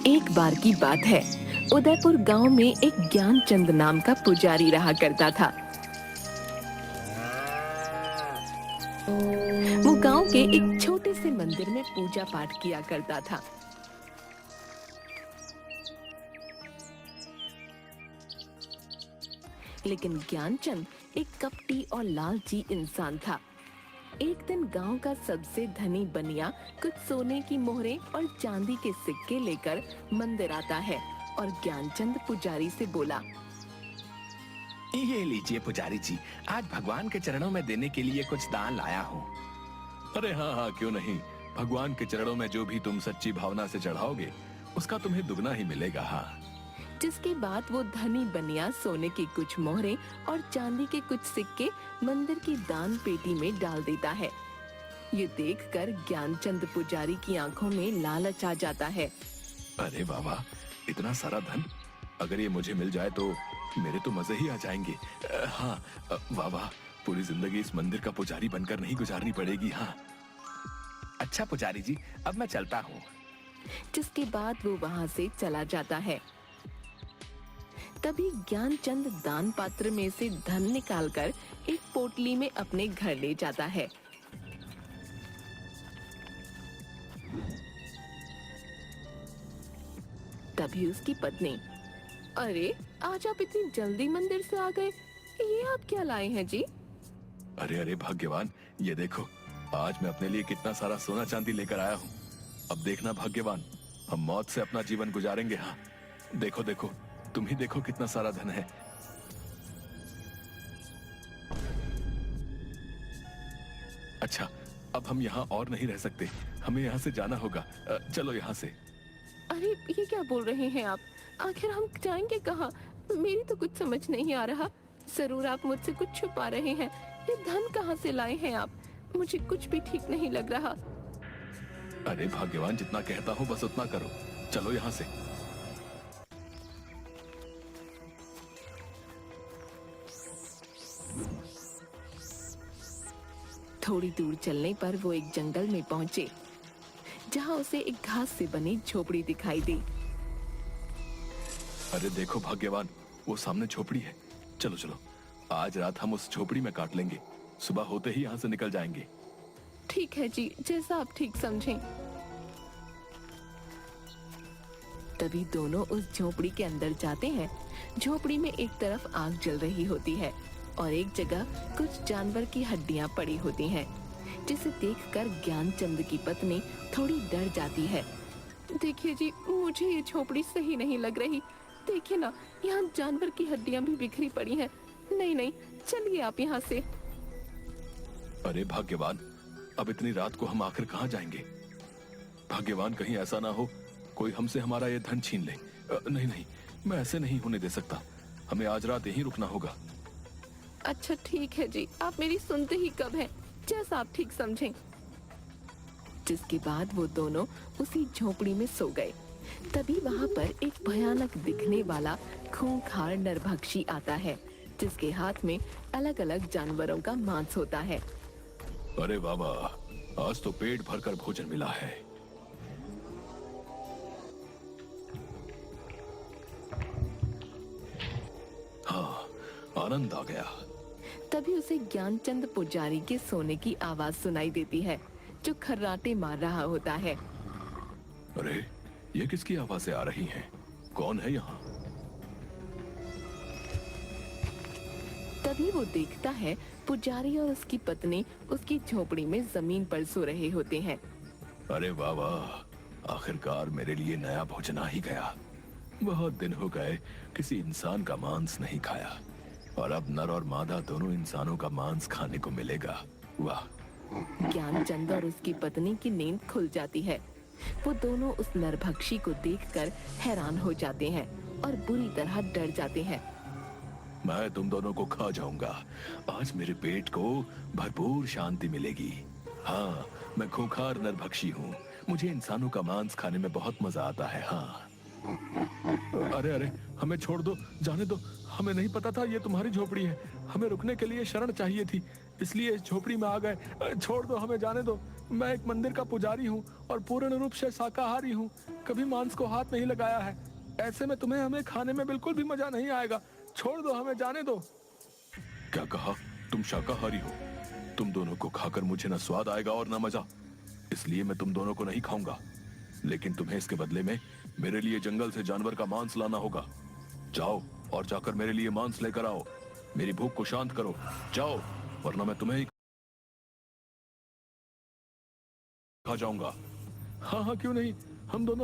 एक बार की बात है। उदयपुर गांव में एक ज्ञानचंद नाम का पुजारी रहा करता था। वो गांव के एक छोटे से मंदिर में पूजा पाठ किया करता था। लेकिन ज्ञानचंद एक कपटी और लालची इंसान था। एक दिन गांव का सबसे धनी बनिया कुछ सोने की मोहरें और चांदी के सिक्के लेकर मंदिर आता है और ज्ञानचंद पुजारी से बोला, ये लीजिए पुजारी जी, आज भगवान के चरणों में देने के लिए कुछ दान लाया हूँ। अरे हाँ हाँ, क्यों नहीं। भगवान के चरणों में जो भी तुम सच्ची भावना से चढ़ाओगे उसका तुम्हें दुगना ही मिलेगा। हाँ। जिसके बाद वो धनी बनिया सोने की कुछ मोहरें और चांदी के कुछ सिक्के मंदिर की दान पेटी में डाल देता है। ये देखकर ज्ञानचंद पुजारी की आंखों में लालच आ जाता है। अरे बाबा, इतना सारा धन, अगर ये मुझे मिल जाए तो मेरे तो मजे ही आ जाएंगे। हाँ, वाह वाह, पूरी जिंदगी इस मंदिर का पुजारी बनकर नहीं गुजारनी पड़ेगी। हाँ। अच्छा पुजारी जी, अब मैं चलता हूँ। जिसके बाद वो वहाँ से चला जाता है। तभी ज्ञानचंद दान पात्र में से धन निकालकर एक पोटली में अपने घर ले जाता है। तभी उसकी पत्नी, अरे आज आप इतनी जल्दी मंदिर से आ गए, ये आप क्या लाए हैं जी? अरे अरे भाग्यवान, ये देखो, आज मैं अपने लिए कितना सारा सोना चांदी लेकर आया हूँ। अब देखना भाग्यवान, हम मौत से अपना जीवन गुजारेंगे। हाँ, देखो देखो, तुम ही देखो कितना सारा धन है। अच्छा, अब हम यहाँ और नहीं रह सकते, हमें यहाँ से जाना होगा। चलो यहाँ से। अरे ये क्या बोल रहे हैं आप? आखिर हम जाएंगे कहाँ? मेरी तो कुछ समझ नहीं आ रहा। जरूर आप मुझसे कुछ छुपा रहे हैं। ये धन कहाँ से लाए हैं आप? मुझे कुछ भी ठीक नहीं लग रहा। अरे भाग्यवान, जितना कहता हूँ बस उतना करो। चलो यहाँ से। थोड़ी दूर चलने पर वो एक जंगल में पहुंचे, जहां उसे एक घास से बनी झोपड़ी दिखाई दी। अरे देखो भाग्यवान, वो सामने झोपड़ी है। चलो चलो, आज रात हम उस झोपड़ी में काट लेंगे, सुबह होते ही यहाँ से निकल जाएंगे। ठीक है जी, जैसा आप ठीक समझें। तभी दोनों उस झोपड़ी के अंदर जाते हैं। झोपड़ी में एक तरफ आग जल रही होती है और एक जगह कुछ जानवर की हड्डियां पड़ी होती हैं, जिसे देखकर ज्ञानचंद की पत्नी थोड़ी डर जाती है। देखिए जी, मुझे ये झोपड़ी सही नहीं लग रही। देखिए ना, यहाँ जानवर की हड्डियां भी बिखरी पड़ी हैं। नहीं नहीं, चलिए आप यहाँ से। अरे भाग्यवान, अब इतनी रात को हम आखिर कहाँ जाएंगे? भाग्यवान, कहीं ऐसा ना हो कोई हमसे हमारा ये धन छीन ले। नहीं नहीं, मैं ऐसे नहीं होने दे सकता। हमें आज रात यहीं रुकना होगा। अच्छा ठीक है जी, आप मेरी सुनते ही कब हैं, जैसा आप ठीक समझें। जिसके बाद वो दोनों उसी झोपड़ी में सो गए। तभी वहाँ पर एक भयानक दिखने वाला खूंखार नरभक्षी आता है, जिसके हाथ में अलग अलग जानवरों का मांस होता है। अरे बाबा, आज तो पेट भरकर भोजन मिला है। हाँ, आनंद आ गया। तभी उसे ज्ञानचंद पुजारी के सोने की आवाज सुनाई देती है, जो खर्राटे मार रहा होता है। अरे, ये किसकी आवाजें आ रही हैं? कौन है यहाँ? तभी वो देखता है पुजारी और उसकी पत्नी उसकी झोपड़ी में जमीन पर सो रहे होते हैं। अरे वाह वाह, आखिरकार मेरे लिए नया भोजन आ ही गया। बहुत दिन हो गए किसी इंसान का मांस नहीं खाया, और अब नर और मादा दोनों इंसानों का मांस खाने को मिलेगा। वाह। ज्ञानचंद और उसकी पत्नी की नींद खुल जाती है। वो दोनों उस नरभक्षी को देखकर हैरान हो जाते हैं और बुरी तरह डर जाते हैं। मैं तुम दोनों को खा जाऊंगा। आज मेरे पेट को भरपूर शांति मिलेगी। हाँ, मैं खूंखार नरभक्षी हूँ। मुझे इंसानों का मांस खाने में बहुत मजा आता है। हाँ। अरे अरे, हमें छोड़ दो, जाने दो, हमें नहीं पता था ये तुम्हारी झोपड़ी है। हमें रुकने के लिए शरण चाहिए थी, इसलिए इस झोपड़ी में आ गए। छोड़ दो, हमें जाने दो। मैं एक मंदिर का पुजारी हूँ और पूर्ण रूप से शाकाहारी हूँ। कभी मांस को हाथ नहीं लगाया है। ऐसे में तुम्हें हमें खाने में बिल्कुल भी मजा नहीं आएगा। छोड़ दो, हमें जाने दो। क्या कहा? तुम शाकाहारी हो? तुम दोनों को खाकर मुझे न स्वाद आएगा और न मजा, इसलिए मैं तुम दोनों को नहीं खाऊंगा। लेकिन तुम्हें इसके बदले में मेरे लिए जंगल से जानवर का मांस लाना होगा। जाओ और जाकर मेरे लिए मांस लेकर आओ। मेरी भूख को शांत करो, जाओ, वरना मैं तुम्हें ही खा जाऊंगा। हाँ हाँ, क्यों नहीं, हम दोनों